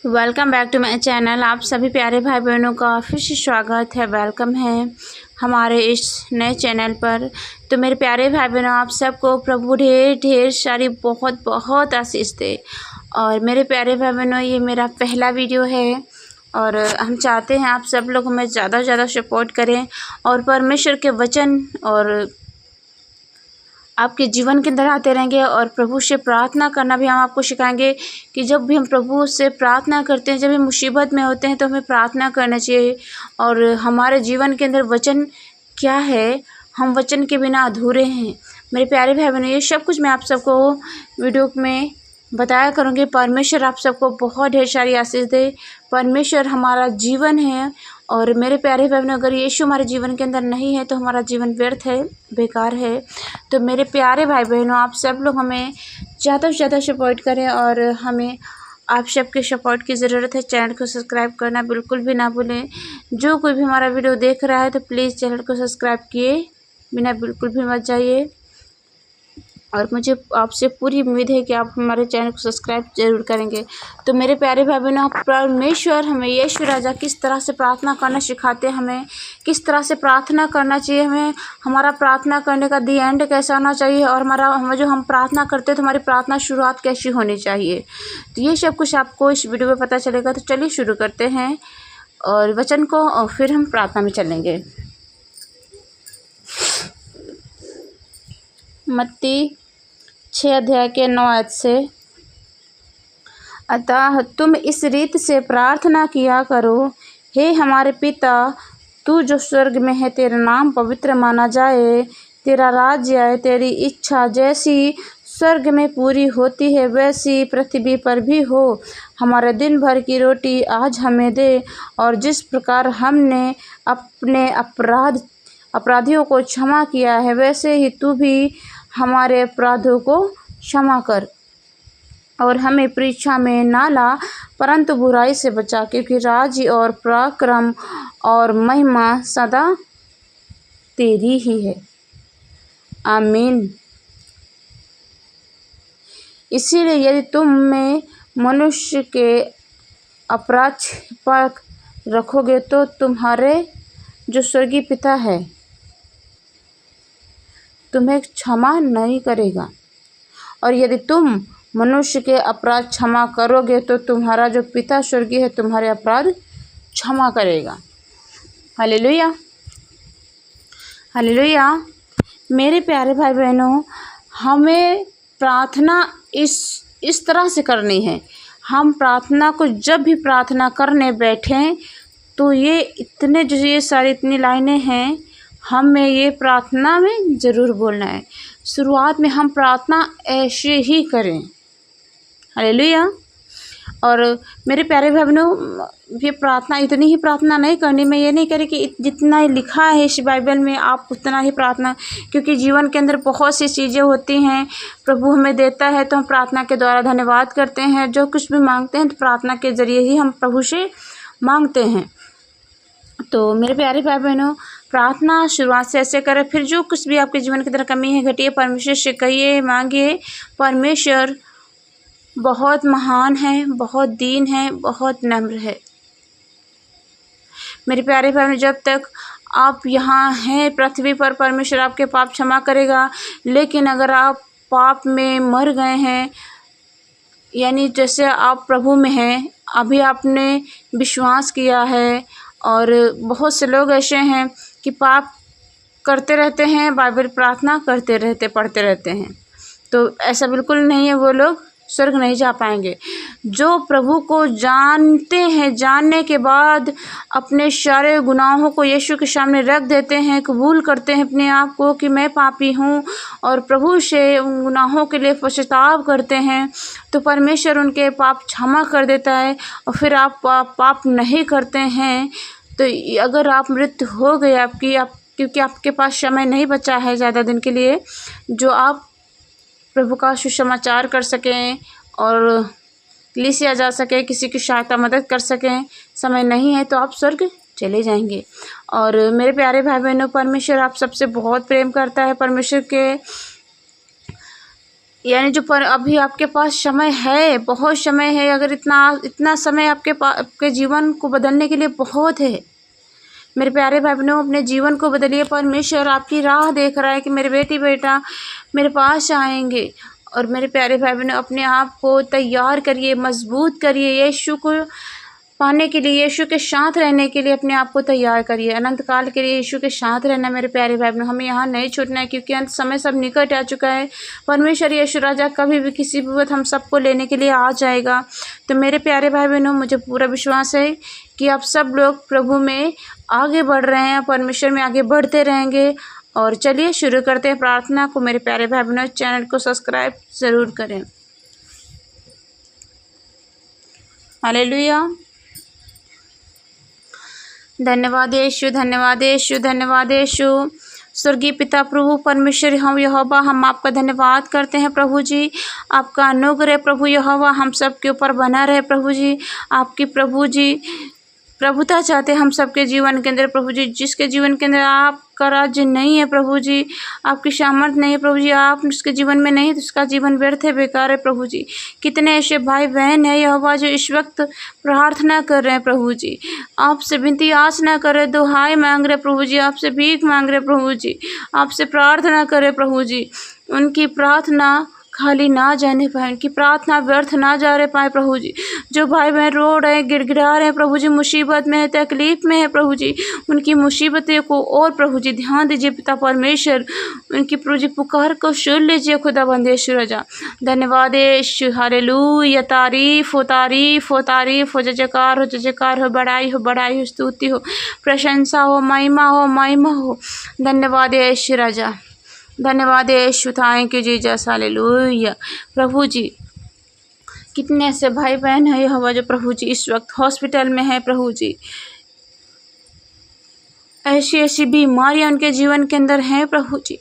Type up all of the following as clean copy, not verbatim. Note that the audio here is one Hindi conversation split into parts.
Welcome back to my channel. आप सभी प्यारे भाई बहनों का फिर से स्वागत है, वेलकम है हमारे इस नए चैनल पर। तो मेरे प्यारे भाई बहनों, आप सबको प्रभु ढेर ढेर सारी बहुत बहुत आशीष दे। और मेरे प्यारे भाई बहनों, ये मेरा पहला वीडियो है और हम चाहते हैं आप सब लोग हमें ज़्यादा से ज़्यादा सपोर्ट करें और परमेश्वर के वचन और आपके जीवन के अंदर आते रहेंगे। और प्रभु से प्रार्थना करना भी हम आपको सिखाएंगे कि जब भी हम प्रभु से प्रार्थना करते हैं, जब हम मुसीबत में होते हैं तो हमें प्रार्थना करना चाहिए। और हमारे जीवन के अंदर वचन क्या है, हम वचन के बिना अधूरे हैं। मेरे प्यारे भाई बहनों, ये सब कुछ मैं आप सबको वीडियो में बताया करूँगी। परमेश्वर आप सबको बहुत ढेर सारी आशीष दे। परमेश्वर हमारा जीवन है और मेरे प्यारे भाई बहनों, अगर यीशु हमारे जीवन के अंदर नहीं है तो हमारा जीवन व्यर्थ है, बेकार है। तो मेरे प्यारे भाई बहनों, आप सब लोग हमें ज़्यादा से ज़्यादा सपोर्ट करें और हमें आप सबके सपोर्ट की ज़रूरत है। चैनल को सब्सक्राइब करना बिल्कुल भी ना भूलें। जो कोई भी हमारा वीडियो देख रहा है तो प्लीज़ चैनल को सब्सक्राइब किए बिना बिल्कुल भी मत जाइए। और मुझे आपसे पूरी उम्मीद है कि आप हमारे चैनल को सब्सक्राइब जरूर करेंगे। तो मेरे प्यारे भाई बहनों, परमेश्वर हमें यीशु राजा किस तरह से प्रार्थना करना सिखाते हैं, हमें किस तरह से प्रार्थना करना चाहिए, हमें हमारा प्रार्थना करने का दी एंड कैसा होना चाहिए और हमें जो हम प्रार्थना करते हैं तो हमारी प्रार्थना शुरुआत कैसी होनी चाहिए। तो ये सब कुछ आपको इस वीडियो में पता चलेगा। तो चलिए शुरू करते हैं और वचन को, और फिर हम प्रार्थना में चलेंगे। मत्ती 6 अध्याय के 9 आयत से, अतः तुम इस रीत से प्रार्थना किया करो, हे हमारे पिता, तू जो स्वर्ग में है, तेरा नाम पवित्र माना जाए, तेरा राज्य आए, तेरी इच्छा जैसी स्वर्ग में पूरी होती है वैसी पृथ्वी पर भी हो। हमारे दिन भर की रोटी आज हमें दे, और जिस प्रकार हमने अपने अपराधियों को क्षमा किया है, वैसे ही तू भी हमारे अपराधों को क्षमा कर। और हमें परीक्षा में ना ला, परंतु बुराई से बचा, क्योंकि राज्य और पराक्रम और महिमा सदा तेरी ही है। आमीन। इसीलिए यदि तुम में मनुष्य के अपराध पर रखोगे तो तुम्हारे जो स्वर्गीय पिता है तुम्हें क्षमा नहीं करेगा, और यदि तुम मनुष्य के अपराध क्षमा करोगे तो तुम्हारा जो पिता स्वर्गीय है तुम्हारे अपराध क्षमा करेगा। Hallelujah, hallelujah. मेरे प्यारे भाई बहनों, हमें प्रार्थना इस तरह से करनी है। हम प्रार्थना को जब भी प्रार्थना करने बैठें तो ये सारी इतनी लाइनें हैं, हमें ये प्रार्थना में ज़रूर बोलना है। शुरुआत में हम प्रार्थना ऐसे ही करें। हालेलुया। और मेरे प्यारे भाई बहनों, ये प्रार्थना इतनी ही प्रार्थना नहीं करनी। मैं ये नहीं कह रही कि जितना ही लिखा है इस बाइबल में आप उतना ही प्रार्थना, क्योंकि जीवन के अंदर बहुत सी चीज़ें होती हैं प्रभु हमें देता है तो हम प्रार्थना के द्वारा धन्यवाद करते हैं। जो कुछ भी मांगते हैं तो प्रार्थना के ज़रिए ही हम प्रभु से मांगते हैं। तो मेरे प्यारे भाई बहनों, प्रार्थना शुरुआत से ऐसे करें। फिर जो कुछ भी आपके जीवन के अंदर कमी है, घटिए, परमेश्वर से कहिए, मांगिए। परमेश्वर बहुत महान है, बहुत दीन है, बहुत नम्र है। मेरे प्यारे भाई बहनों, जब तक आप यहाँ हैं पृथ्वी पर, परमेश्वर आपके पाप क्षमा करेगा। लेकिन अगर आप पाप में मर गए हैं, यानी जैसे आप प्रभु में हैं, अभी आपने विश्वास किया है, और बहुत से लोग ऐसे हैं कि पाप करते रहते हैं, बाइबल प्रार्थना करते रहते, पढ़ते रहते हैं, तो ऐसा बिल्कुल नहीं है। वो लोग स्वर्ग नहीं जा पाएंगे। जो प्रभु को जानते हैं, जानने के बाद अपने सारे गुनाहों को यीशु के सामने रख देते हैं, कबूल करते हैं अपने आप को कि मैं पापी हूँ, और प्रभु से उन गुनाहों के लिए पश्चाताप करते हैं, तो परमेश्वर उनके पाप क्षमा कर देता है। और फिर आप पाप नहीं करते हैं तो अगर आप मृत्यु हो गई आपकी, क्योंकि आपके पास समय नहीं बचा है ज़्यादा दिन के लिए जो आप प्रभु का सुसमाचार कर सकें और कलीसिया जा सकें, किसी की सहायता मदद कर सकें, समय नहीं है, तो आप स्वर्ग चले जाएंगे। और मेरे प्यारे भाई बहनों, परमेश्वर आप सबसे बहुत प्रेम करता है। परमेश्वर के यानी जो पर अभी आपके पास समय है, बहुत समय है, अगर इतना समय आपके जीवन को बदलने के लिए बहुत है। मेरे प्यारे भाई बहनों, अपने जीवन को बदलिए। परमेश्वर आपकी राह देख रहा है कि मेरे बेटी बेटा मेरे पास आएंगे। और मेरे प्यारे भाई बहनों, अपने आप को तैयार करिए, मजबूत करिए। यीशु को पाने के लिए, यीशु के साथ रहने के लिए अपने आप को तैयार करिए। अनंत काल के लिए यीशु के साथ रहना। मेरे प्यारे भाई बहनों, हमें यहाँ नहीं छूटना है, क्योंकि अंत समय सब निकट आ चुका है। परमेश्वर यीशु राजा कभी भी किसी भी वक्त हम सबको लेने के लिए आ जाएगा। तो मेरे प्यारे भाई बहनों, मुझे पूरा विश्वास है कि आप सब लोग प्रभु में आगे बढ़ रहे हैं, परमेश्वर में आगे बढ़ते रहेंगे। और चलिए शुरू करते हैं प्रार्थना को। मेरे प्यारे भाई बहनों, चैनल को सब्सक्राइब ज़रूर करें। हालेलुया। धन्यवाद यीशु, धन्यवाद यीशु, धन्यवाद यीशु। स्वर्गीय पिता प्रभु परमेश्वर हम यहोवा, हम आपका धन्यवाद करते हैं प्रभु जी। आपका अनुग्रह प्रभु यहोवा हम सब के ऊपर बना रहे प्रभु जी। आपकी प्रभु जी प्रभुता चाहते हैं हम सबके जीवन के अंदर प्रभु जी। जिसके जीवन के अंदर आपका राज्य नहीं है प्रभु जी, आपकी सामर्थ नहीं है प्रभु जी, आप उसके जीवन में नहीं, तो उसका जीवन व्यर्थ है, बेकार है प्रभु जी। कितने ऐसे भाई बहन है यहोवा जो इस वक्त प्रार्थना कर रहे हैं प्रभु जी, आपसे विनती याचना कर रहे, दुहाई मांग रहे प्रभु जी, आपसे भीख मांग रहे प्रभु जी, आपसे प्रार्थना करे प्रभु जी। उनकी प्रार्थना खाली ना जाने पाए, उनकी प्रार्थना व्यर्थ ना जा रहे पाए प्रभु जी। जो भाई बहन रो रहे हैं, गिड़गिड़ा रहे हैं प्रभु जी, मुसीबत में है, तकलीफ में है प्रभु जी, उनकी मुसीबतें को और प्रभु जी ध्यान दीजिए पिता परमेश्वर। उनकी प्रभु जी पुकार को सुन लीजिए खुदा बंदेश्वर राजा। धन्यवाद यीशु, हालेलुया। तारीफ हो, तारीफ हो, तारीफ हो, जयकार हो, जयकार हो, बड़ाई हो, बड़ाई हो, स्तुति हो, प्रशंसा हो, महिमा हो, महिमा हो। धन्यवाद यीशु राजा, धन्यवाद Yeshu. Thank you Jesus, hallelujah. प्रभु जी कितने ऐसे भाई बहन हैं यहोवा जो प्रभु जी इस वक्त हॉस्पिटल में है प्रभु जी। ऐसी ऐसी बीमारियां उनके जीवन के अंदर हैं प्रभु जी,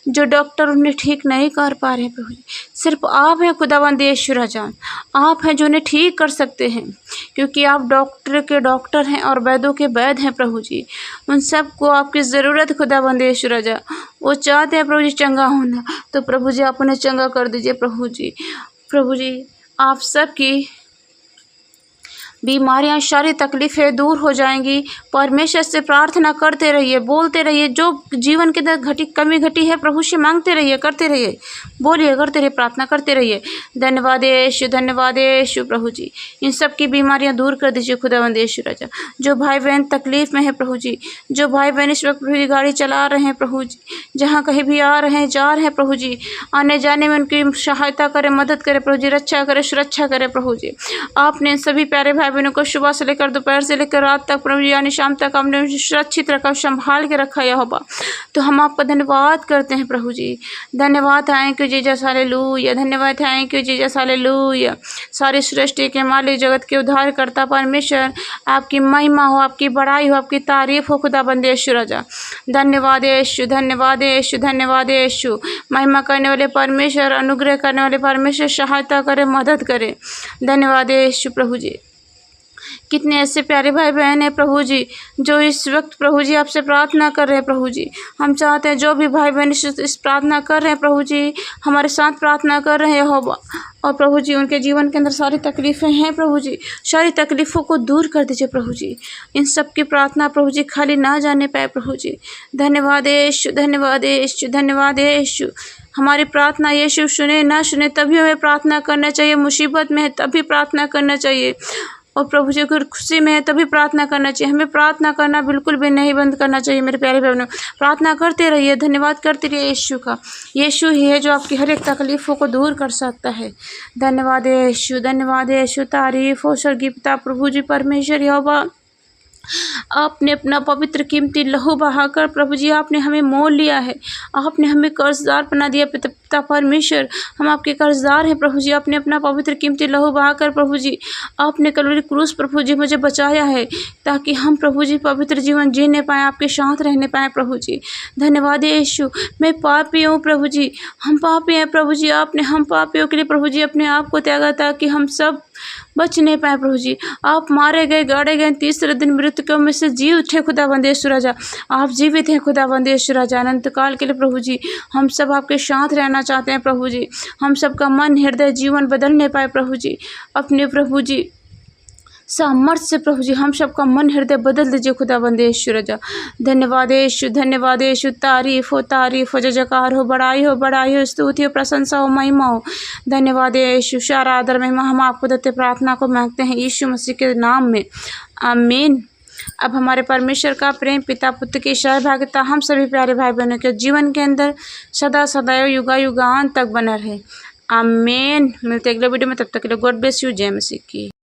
जो डॉक्टर उन्हें ठीक नहीं कर पा रहे हैं प्रभु जी। सिर्फ आप हैं खुदावंद यीशु राजा, आप हैं जो उन्हें ठीक कर सकते हैं, क्योंकि आप डॉक्टर के डॉक्टर हैं और वैद्यों के वैद्य हैं प्रभु जी। उन सब को आपकी ज़रूरत खुदावंद यीशु राजा। वो चाहते हैं प्रभु जी चंगा होना, तो प्रभु जी आप उन्हें चंगा कर दीजिए प्रभु जी। प्रभु जी आप सब की बीमारियां, सारी तकलीफ़ें दूर हो जाएंगी। परमेश्वर से प्रार्थना करते रहिए, बोलते रहिए। जो जीवन के अंदर कमी घटी है प्रभु से मांगते रहिए, करते रहिए, बोलिए, करते रहिए, प्रार्थना करते रहिए। धन्यवाद यीशु, धन्यवाद यीशु प्रभु जी। इन सब की बीमारियां दूर कर दीजिए खुदावंद यीशु राजा। जो भाई बहन तकलीफ़ में है प्रभु जी, जो भाई बहन इस वक्त प्रभु जी गाड़ी चला रहे हैं प्रभु जी, जहाँ कहीं भी आ रहे हैं, जा रहे हैं प्रभु जी, आने जाने में उनकी सहायता करें, मदद करें प्रभु जी, रक्षा करें, सुरक्षा करें प्रभु जी। आपने सभी प्यारे भाई बहनों को सुबह से लेकर दोपहर से लेकर रात तक प्रभु जी, यानी शाम तक आपने उन्हें सुरक्षित रखा, संभाल के रखा यहोवा। तो हम आपका धन्यवाद करते हैं प्रभु जी। धन्यवाद, थैंक यू जीसस, हालेलुया। धन्यवाद, थैंक यू जीसस, हालेलुया। सारी सृष्टि के मालिक, जगत के उद्धारकर्ता परमेश्वर, आपकी महिमा हो, आपकी बड़ाई हो, आपकी तारीफ हो खुदाबंद यीशु राजा। धन्यवाद यीशु, धन्यवाद यीशु, धन्यवाद यीशु। महिमा करने वाले परमेश्वर, अनुग्रह करने वाले परमेश्वर, सहायता करे, मदद करे। धन्यवाद यीशु प्रभु जी। कितने ऐसे प्यारे भाई बहन हैं प्रभु जी, जो इस वक्त प्रभु जी आपसे प्रार्थना कर रहे हैं प्रभु जी। हम चाहते हैं जो भी भाई बहन इस प्रार्थना कर रहे हैं प्रभु जी, हमारे साथ प्रार्थना कर रहे हैं यहोवा, और प्रभु जी उनके जीवन के अंदर सारी तकलीफ़ें हैं प्रभु जी, सारी तकलीफ़ों को दूर कर दीजिए प्रभु जी। इन सब की प्रार्थना प्रभु जी खाली ना जाने पाए प्रभु जी। धन्यवाद यीशु, धन्यवाद यीशु, धन्यवाद यीशु। हमारी प्रार्थना यीशु सुने ना सुने तभी हमें प्रार्थना करना चाहिए, मुसीबत में है तभी प्रार्थना करना चाहिए, और प्रभु जी अगर खुशी में है तभी प्रार्थना करना चाहिए। हमें प्रार्थना करना बिल्कुल भी नहीं बंद करना चाहिए। मेरे प्यारे बहनों, प्रार्थना करते रहिए, धन्यवाद करते रहिए यीशु का। यीशु ही है जो आपकी हर एक तकलीफ़ों को दूर कर सकता है। धन्यवाद यीशु, धन्यवाद यीशु। तारीफ हो स्वर्गीय पिता प्रभु जी परमेश्वर यहोवा। आपने अपना पवित्र कीमती लहू बहाकर प्रभु जी आपने हमें मोल लिया है, आपने हमें कर्जदार बना दिया पिता परमेश्वर। हम आपके कर्जदार हैं प्रभु जी। आपने अपना पवित्र कीमती लहू बहाकर प्रभु जी आपने कलवरी क्रूस प्रभु जी मुझे बचाया है, ताकि हम प्रभु जी पवित्र जीवन जीने पाएँ, आपके साथ रहने पाएँ प्रभु जी। धन्यवाद यीशु। मैं पापी हूँ प्रभु जी, हम पापी हैं प्रभु जी। आपने हम पापियों के लिए प्रभु जी अपने आप को त्यागा, ताकि हम सब बच नहीं पाए प्रभु जी। आप मारे गए, गाड़े गए, तीसरे दिन मृतकों में से जी उठे खुदावंद यीशु राजा। आप जीवित हैं खुदावंद यीशु राजा। अनंत काल के लिए प्रभु जी हम सब आपके साथ रहना चाहते हैं प्रभु जी। हम सबका मन, हृदय, जीवन बदल नहीं पाए प्रभु जी। अपने प्रभु जी सामर्थ से प्रभु जी हम सबका मन, हृदय बदल दीजिए खुदावंद यीशु राजा। धन्यवाद यीशु, धन्यवाद यीशु। तारीफ हो, जय जयकार हो, बड़ाई हो, स्तुति हो, प्रशंसा हो, महिमा हो। धन्यवाद यीशु। सारा आदर महिमा हम आपको देते, प्रार्थना को मांगते हैं यीशु मसीह के नाम में, आमीन। अब हमारे परमेश्वर का प्रेम, पिता पुत्र की सहभागिता हम सभी प्यारे भाई बहनों के जीवन के अंदर सदा सदैव युगायुगांत तक बना रहे, आमीन। मिलते अगले वीडियो में, तब तक के लिए गॉड ब्लेस यू। जय मसीह की।